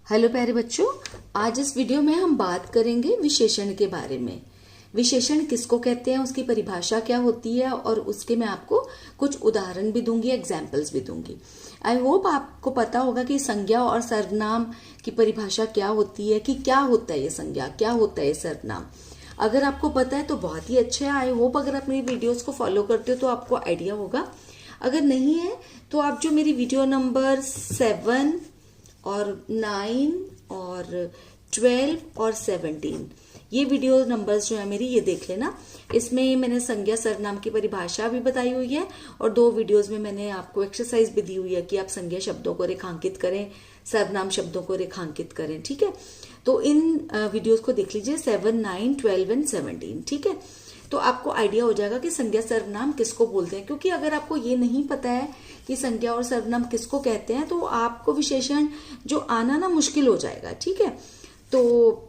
Hello प्यारे बच्चों, आज इस वीडियो में हम बात करेंगे विशेषण के बारे में। विशेषण किसको कहते हैं, उसकी परिभाषा क्या होती है और उसके मैं आपको कुछ उदाहरण भी दूंगी, एग्जाम्पल्स भी दूंगी। आई होप आपको पता होगा कि संज्ञा और सर्वनाम की परिभाषा क्या होती है, कि क्या होता है ये संज्ञा, क्या होता है ये सर्वनाम। अगर आपको पता है तो बहुत ही अच्छा है। आई होप अगर आप मेरी वीडियोस को फॉलो करते हो तो आपको आइडिया होगा। अगर नहीं है तो आप जो मेरी वीडियो नंबर 7 और 9 और 12 और 17 ये वीडियो नंबर्स जो है मेरी, ये देख लेना। इसमें मैंने संज्ञा सर्वनाम की परिभाषा भी बताई हुई है और 2 वीडियोस में मैंने आपको एक्सरसाइज भी दी हुई है कि आप संज्ञा शब्दों को रेखांकित करें, सर्वनाम शब्दों को रेखांकित करें। ठीक है, तो इन वीडियोस को देख लीजिए, 7, 9, 12 एंड 17। ठीक है, तो आपको आइडिया हो जाएगा कि संज्ञा सर्वनाम किसको बोलते हैं। क्योंकि अगर आपको ये नहीं पता है कि संज्ञा और सर्वनाम किसको कहते हैं तो आपको विशेषण जो आना ना मुश्किल हो जाएगा। ठीक है, तो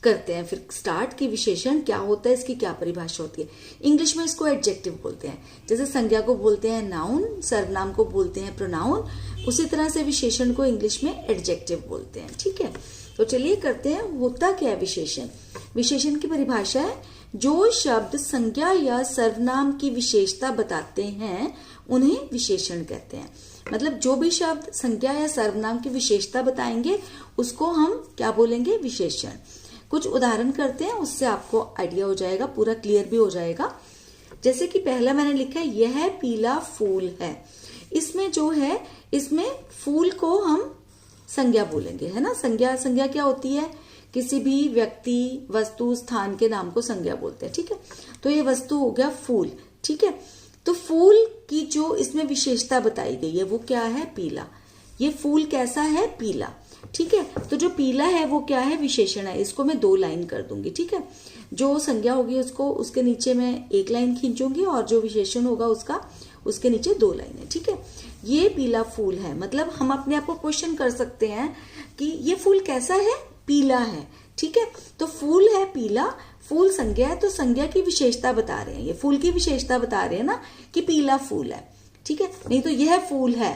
करते हैं फिर स्टार्ट कि विशेषण क्या होता है, इसकी क्या परिभाषा होती है। इंग्लिश में इसको एडजेक्टिव बोलते हैं। जैसे संज्ञा को बोलते हैं नाउन, सर्वनाम को बोलते हैं प्रोनाउन, उसी तरह से विशेषण को इंग्लिश में एडजेक्टिव बोलते हैं। ठीक है, तो चलिए करते हैं, होता क्या है विशेषण। विशेषण की परिभाषा है, जो शब्द संज्ञा या सर्वनाम की विशेषता बताते हैं उन्हें विशेषण कहते हैं। मतलब जो भी शब्द संज्ञा या सर्वनाम की विशेषता बताएंगे उसको हम क्या बोलेंगे, विशेषण। कुछ उदाहरण करते हैं, उससे आपको आइडिया हो जाएगा, पूरा क्लियर भी हो जाएगा। जैसे कि पहला मैंने लिखा है, यह पीला फूल है। इसमें जो है, इसमें फूल को हम संज्ञा बोलेंगे, है ना। संज्ञा क्या होती है, किसी भी व्यक्ति, वस्तु, स्थान के नाम को संज्ञा बोलते हैं। ठीक है, तो ये वस्तु हो गया फूल। ठीक है, तो फूल की जो इसमें विशेषता बताई गई है वो क्या है, पीला। ये फूल कैसा है, पीला। ठीक है, तो जो पीला है वो क्या है, विशेषण है। इसको मैं 2 लाइन कर दूंगी। ठीक है, जो संज्ञा होगी उसको, उसके नीचे मैं 1 लाइन खींचूंगी और जो विशेषण होगा उसका, उसके नीचे 2 लाइनें। ठीक है, ये पीला फूल है। मतलब हम अपने आप को क्वेश्चन कर सकते हैं कि ये फूल कैसा है, पीला है। ठीक है, तो फूल है पीला, फूल संज्ञा है, तो संज्ञा की विशेषता बता रहे हैं, ये फूल की विशेषता बता रहे हैं ना कि पीला फूल है। ठीक है, नहीं तो यह फूल है।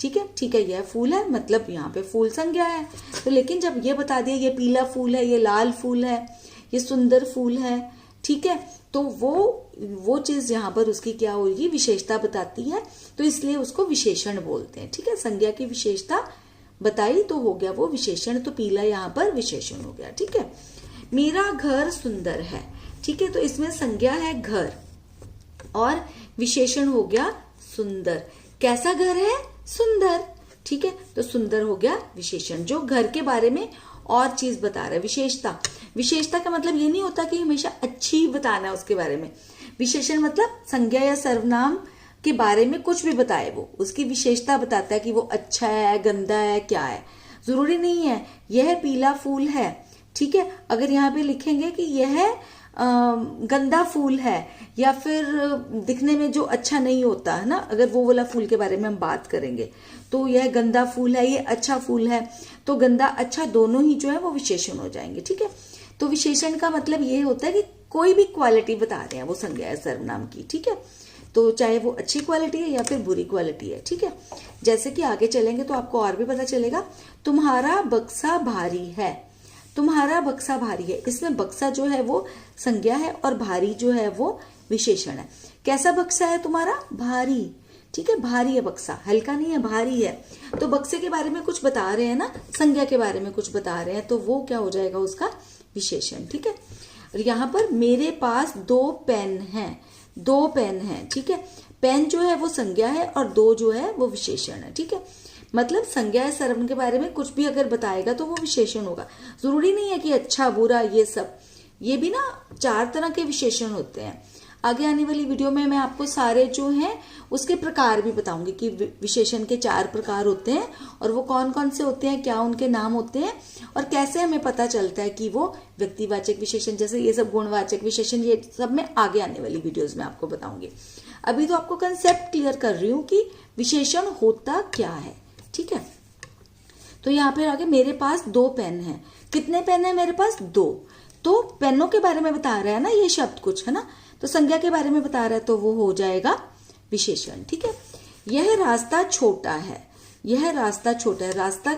ठीक है, यह फूल है, मतलब यहाँ पे फूल संज्ञा है। तो लेकिन जब ये बता दिया ये पीला फूल है, ये लाल फूल है, ये सुंदर फूल है, ठीक है, तो वो चीज यहाँ पर उसकी क्या होगी, विशेषता बताती है, तो इसलिए उसको विशेषण बोलते हैं। ठीक है, संज्ञा की विशेषता बताई तो हो गया वो विशेषण, तो पीला यहाँ पर विशेषण हो गया। ठीक है, मेरा घर सुंदर है। ठीक है, तो इसमें संज्ञा है घर और विशेषण हो गया सुंदर। कैसा घर है, सुंदर। ठीक है, तो सुंदर हो गया विशेषण, जो घर के बारे में और चीज बता रहा है। विशेषता का मतलब ये नहीं होता कि हमेशा अच्छी बताना है उसके बारे में। विशेषण मतलब संज्ञा या सर्वनाम के बारे में कुछ भी बताए, वो उसकी विशेषता बताता है कि वो अच्छा है, गंदा है, क्या है। जरूरी नहीं है यह पीला फूल है। ठीक है, अगर यहाँ पे लिखेंगे कि यह गंदा फूल है या फिर दिखने में जो अच्छा नहीं होता है ना, अगर वो वाला फूल के बारे में हम बात करेंगे तो यह गंदा फूल है, ये अच्छा फूल है, तो गंदा अच्छा दोनों ही जो है वो विशेषण हो जाएंगे। ठीक है, तो विशेषण का मतलब ये होता है कि कोई भी क्वालिटी बता रहे हैं वो संज्ञा या सर्वनाम की। ठीक है, तो चाहे वो अच्छी क्वालिटी है या फिर बुरी क्वालिटी है। ठीक है, जैसे कि आगे चलेंगे तो आपको और भी पता चलेगा। तुम्हारा बक्सा भारी है। तुम्हारा बक्सा भारी है, इसमें बक्सा जो है वो संज्ञा है और भारी जो है वो विशेषण है। कैसा बक्सा है तुम्हारा, भारी। ठीक है, भारी है बक्सा, हल्का नहीं है, भारी है। तो बक्से के बारे में कुछ बता रहे हैं ना, संज्ञा के बारे में कुछ बता रहे हैं, तो वो क्या हो जाएगा, उसका विशेषण। ठीक है, और यहाँ पर मेरे पास 2 पेन हैं। 2 पेन है। ठीक है, पेन जो है वो संज्ञा है और 2 जो है वो विशेषण है। ठीक है, मतलब संज्ञा या सर्वनाम के बारे में कुछ भी अगर बताएगा तो वो विशेषण होगा। जरूरी नहीं है कि अच्छा बुरा ये सब, ये भी ना 4 तरह के विशेषण होते हैं। आगे आने वाली वीडियो में मैं आपको सारे जो हैं उसके प्रकार भी बताऊंगी कि विशेषण के 4 प्रकार होते हैं और वो कौन कौन से होते हैं, क्या उनके नाम होते हैं और कैसे हमें पता चलता है कि वो व्यक्तिवाचक विशेषण, जैसे ये सब गुणवाचक विशेषण, ये सब मैं आगे आने वाली वीडियोज में आपको बताऊंगी। अभी तो आपको कंसेप्ट क्लियर कर रही हूँ कि विशेषण होता क्या है। ठीक है, तो यहाँ पे आगे मेरे पास 2 पेन है। कितने पेन है मेरे पास, 2। तो पेनों के बारे में बता रहा है ना ये शब्द कुछ, है ना, तो संज्ञा के बारे में बता रहा है तो वो हो जाएगा विशेषण। ठीक है, यह रास्ता छोटा है। यह रास्ता छोटा है, रास्ता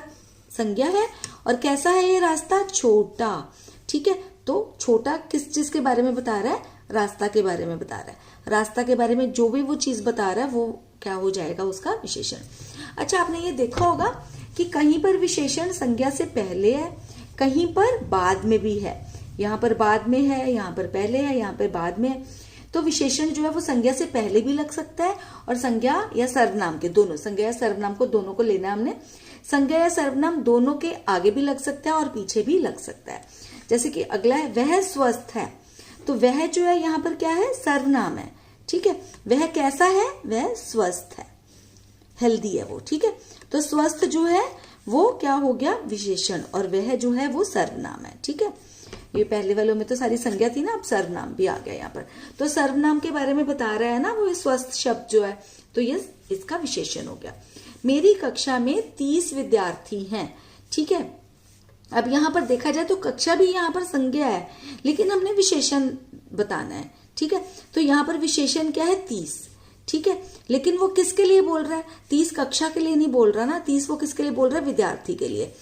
संज्ञा है। और कैसा है ये रास्ता? छोटा। ठीक है, तो छोटा किस चीज के बारे में बता रहा है? रास्ता के बारे में बता रहा है। रास्ता के बारे में जो भी वो चीज बता रहा है वो क्या हो जाएगा? उसका विशेषण। अच्छा, आपने ये देखा होगा कि कहीं पर विशेषण संज्ञा से पहले है, कहीं पर बाद में भी है। यहाँ पर बाद में है, यहाँ पर पहले है, यहाँ पर बाद में है। तो विशेषण जो है वो संज्ञा से पहले भी लग सकता है और संज्ञा या सर्वनाम के दोनों, संज्ञा या सर्वनाम को दोनों को लेना है हमने। संज्ञा या सर्वनाम दोनों के आगे भी लग सकता है और पीछे भी लग सकता है। जैसे कि अगला है वह स्वस्थ है, तो वह जो है यहाँ पर क्या है? सर्वनाम है। ठीक है, वह कैसा है? वह स्वस्थ है, हेल्दी है वो। ठीक है, तो स्वस्थ जो है वो क्या हो गया? विशेषण, और वह जो है वो सर्वनाम है। ठीक है, ये पहले वालों में तो सारी संज्ञा थी ना, अब सर्वनाम भी आ गया यहाँ पर। तो सर्वनाम के बारे में बता रहा है ना वो स्वस्थ शब्द जो है, तो ये इसका विशेषण हो गया। मेरी कक्षा में 30 विद्यार्थी हैं। ठीक है, अब यहाँ पर देखा जाए तो कक्षा भी यहाँ पर संज्ञा है, लेकिन हमने विशेषण बताना है। ठीक है, तो यहाँ पर विशेषण क्या है? 30। ठीक है, लेकिन वो किसके लिए बोल रहा है? 30 कक्षा के लिए नहीं बोल रहा ना, 30 वो किसके लिए बोल रहा है? विद्यार्थी के लिए।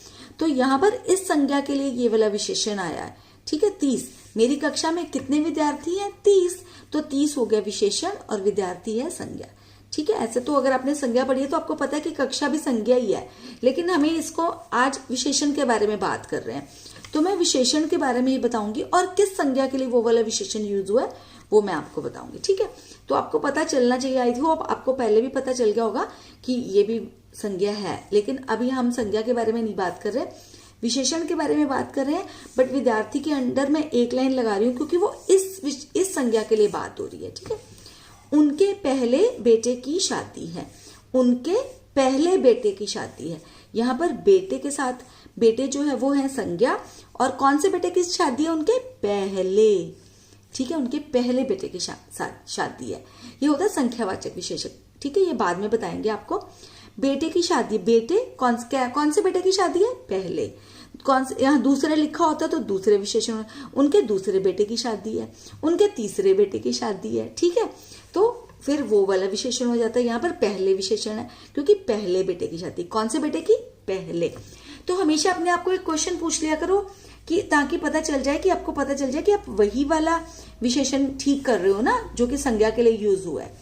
तो यहाँ पर इस संज्ञा के लिए ये वाला विशेषण आया है। ठीक है, 30। मेरी कक्षा में कितने विद्यार्थी हैं? 30। तो 30 हो गया विशेषण और विद्यार्थी है संज्ञा। ठीक है, ऐसे तो अगर आपने संज्ञा पढ़ी है तो आपको पता है कि कक्षा भी संज्ञा ही है, लेकिन हमें इसको आज विशेषण के बारे में बात कर रहे हैं, तो मैं विशेषण के बारे में ये बताऊंगी और किस संज्ञा के लिए वो वाला विशेषण यूज हुआ है वो मैं आपको बताऊंगी। ठीक है, तो आपको पता चलना चाहिए, आई थी आपको पहले भी पता चल गया होगा कि ये भी संज्ञा है, लेकिन अभी हम संज्ञा के बारे में नहीं बात कर रहे, विशेषण के बारे में बात कर रहे हैं। बट विद्यार्थी के अंडर मैं एक लाइन लगा रही हूँ क्योंकि वो इस संज्ञा के लिए बात हो रही है। ठीक है, उनके पहले बेटे की शादी है। उनके पहले बेटे की शादी है। यहाँ पर बेटे के साथ, बेटे जो है वो है संज्ञा, और कौन से बेटे की शादी है? उनके पहले। ठीक है, उनके पहले बेटे की शादी है। ये होता है संख्यावाचक विशेषण। ठीक है, ये बाद में बताएंगे आपको। बेटे की शादी, बेटे कौन से बेटे की शादी है? पहले। कौन से, यहाँ दूसरे लिखा होता है तो दूसरे विशेषण, उनके दूसरे बेटे की शादी है, उनके तीसरे बेटे की शादी है। ठीक है, तो फिर वो वाला विशेषण हो जाता है। यहाँ पर पहले विशेषण है क्योंकि पहले बेटे की शादी। कौन से बेटे की? पहले। तो हमेशा अपने आप को एक क्वेश्चन पूछ लिया करो कि ताकि पता चल जाए कि आपको पता चल जाए कि आप वही वाला विशेषण ठीक कर रहे हो ना जो कि संज्ञा के लिए यूज हुआ है।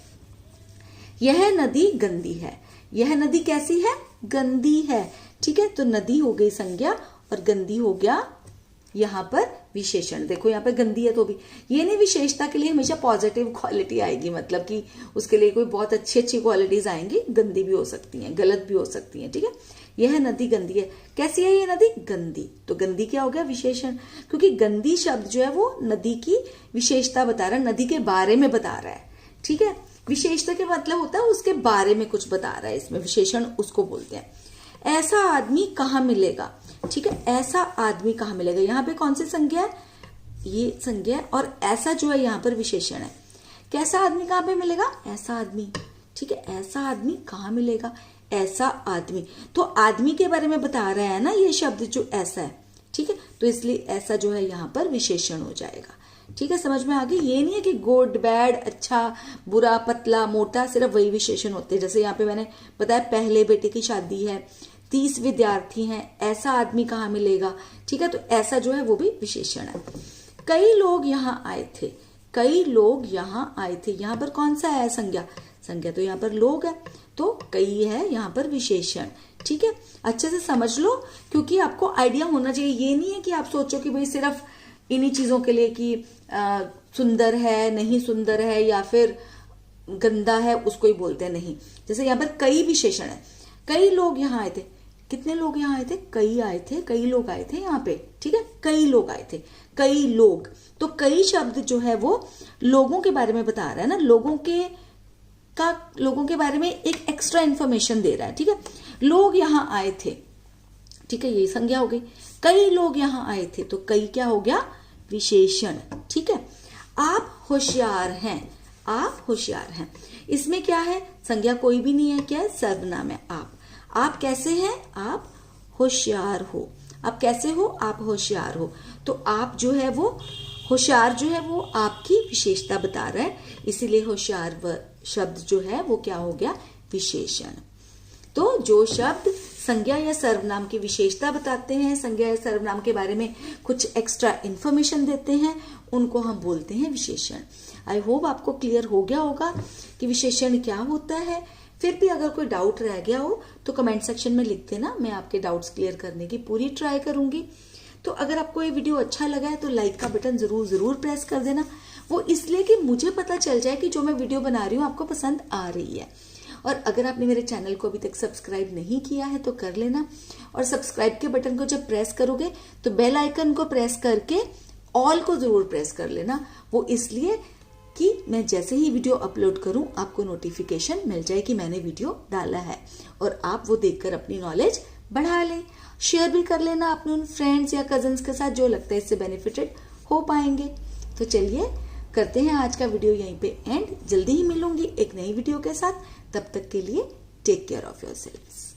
यह नदी गंदी है। यह नदी कैसी है? गंदी है। ठीक है, तो नदी हो गई संज्ञा और गंदी हो गया यहाँ पर विशेषण। देखो यहाँ पर गंदी है तो भी ये नहीं, विशेषता के लिए हमेशा पॉजिटिव क्वालिटी आएगी, मतलब कि उसके लिए कोई बहुत अच्छी अच्छी क्वालिटीज आएंगी, गंदी भी हो सकती हैं, गलत भी हो सकती हैं। ठीक है, यह नदी गंदी है। कैसी है ये नदी? गंदी। तो गंदी क्या हो गया? विशेषण, क्योंकि गंदी शब्द जो है वो नदी की विशेषता बता रहा है, नदी के बारे में बता रहा है। ठीक है, विशेषता के मतलब होता है उसके बारे में कुछ बता रहा है, इसमें विशेषण उसको बोलते हैं। ऐसा आदमी कहाँ मिलेगा? ठीक है, ऐसा आदमी कहाँ मिलेगा? यहाँ पे कौन सी संज्ञा है? ये संज्ञा है, और ऐसा जो है यहाँ पर विशेषण है। कैसा आदमी कहाँ पे मिलेगा? ऐसा आदमी। ठीक है, ऐसा आदमी कहाँ मिलेगा? ऐसा आदमी, तो आदमी के बारे में बता रहा है ना ये शब्द जो ऐसा है। ठीक है, तो इसलिए ऐसा जो है यहाँ पर विशेषण हो जाएगा। ठीक है, समझ में आ गई? ये नहीं है कि गुड, बैड, अच्छा, बुरा, पतला, मोटा, सिर्फ वही विशेषण होते हैं। जैसे यहाँ पे मैंने बताया पहले बेटे की शादी है, 30 विद्यार्थी हैं, ऐसा आदमी कहाँ मिलेगा। ठीक है, तो ऐसा जो है वो भी विशेषण है। कई लोग यहाँ आए थे। कई लोग यहाँ आए थे, यहाँ पर कौन सा है? संज्ञा। संज्ञा तो यहाँ पर लोग है, तो कई है यहाँ पर विशेषण। ठीक है, अच्छे से समझ लो क्योंकि आपको आइडिया होना चाहिए। ये नहीं है कि आप सोचो कि भाई सिर्फ इन्हीं चीजों के लिए कि सुंदर है, नहीं सुंदर है, या फिर गंदा है उसको ही बोलते हैं। नहीं, जैसे यहाँ पर कई विशेषण है। कई लोग यहाँ आए थे। कितने लोग यहाँ आए थे? कई आए थे, कई लोग आए थे यहाँ पे। ठीक है, कई लोग आए थे, कई लोग। तो कई शब्द जो है वो लोगों के बारे में बता रहा है ना, लोगों के बारे में एक एक्स्ट्रा इंफॉर्मेशन दे रहा है। ठीक है, लोग यहाँ आए थे। ठीक है, ये संज्ञा हो गई। कई लोग यहाँ आए थे, तो कई क्या हो गया? विशेषण। ठीक है, आप होशियार हैं। आप होशियार हैं, इसमें क्या है? संज्ञा कोई भी नहीं है, क्या है? सर्वनाम है आप। आप कैसे हैं? आप होशियार हो। आप कैसे हो? आप होशियार हो। तो आप जो है वो होशियार जो है वो आपकी विशेषता बता रहा है, इसीलिए होशियार शब्द जो है वो क्या हो गया? विशेषण। तो जो शब्द संज्ञा या सर्वनाम की विशेषता बताते हैं, संज्ञा या सर्वनाम के बारे में कुछ एक्स्ट्रा इन्फॉर्मेशन देते हैं, उनको हम बोलते हैं विशेषण। आई होप आपको क्लियर हो गया होगा कि विशेषण क्या होता है। फिर भी अगर कोई डाउट रह गया हो तो कमेंट सेक्शन में लिख देना, मैं आपके डाउट्स क्लियर करने की पूरी ट्राई करूंगी। तो अगर आपको ये वीडियो अच्छा लगा है तो लाइक का बटन जरूर प्रेस कर देना, वो इसलिए कि मुझे पता चल जाए कि जो मैं वीडियो बना रही हूँ आपको पसंद आ रही है। और अगर आपने मेरे चैनल को अभी तक सब्सक्राइब नहीं किया है तो कर लेना, और सब्सक्राइब के बटन को जब प्रेस करोगे तो बेल आइकन को प्रेस करके ऑल को जरूर प्रेस कर लेना, वो इसलिए कि मैं जैसे ही वीडियो अपलोड करूं आपको नोटिफिकेशन मिल जाए कि मैंने वीडियो डाला है, और आप वो देखकर अपनी नॉलेज बढ़ा लें। शेयर भी कर लेना अपने उन फ्रेंड्स या कजन्स के साथ जो लगता है इससे बेनिफिटेड हो पाएंगे। तो चलिए करते हैं आज का वीडियो यहीं पे एंड। जल्दी ही मिलूंगी एक नई वीडियो के साथ, तब तक के लिए टेक केयर ऑफ योरसेल्व्स।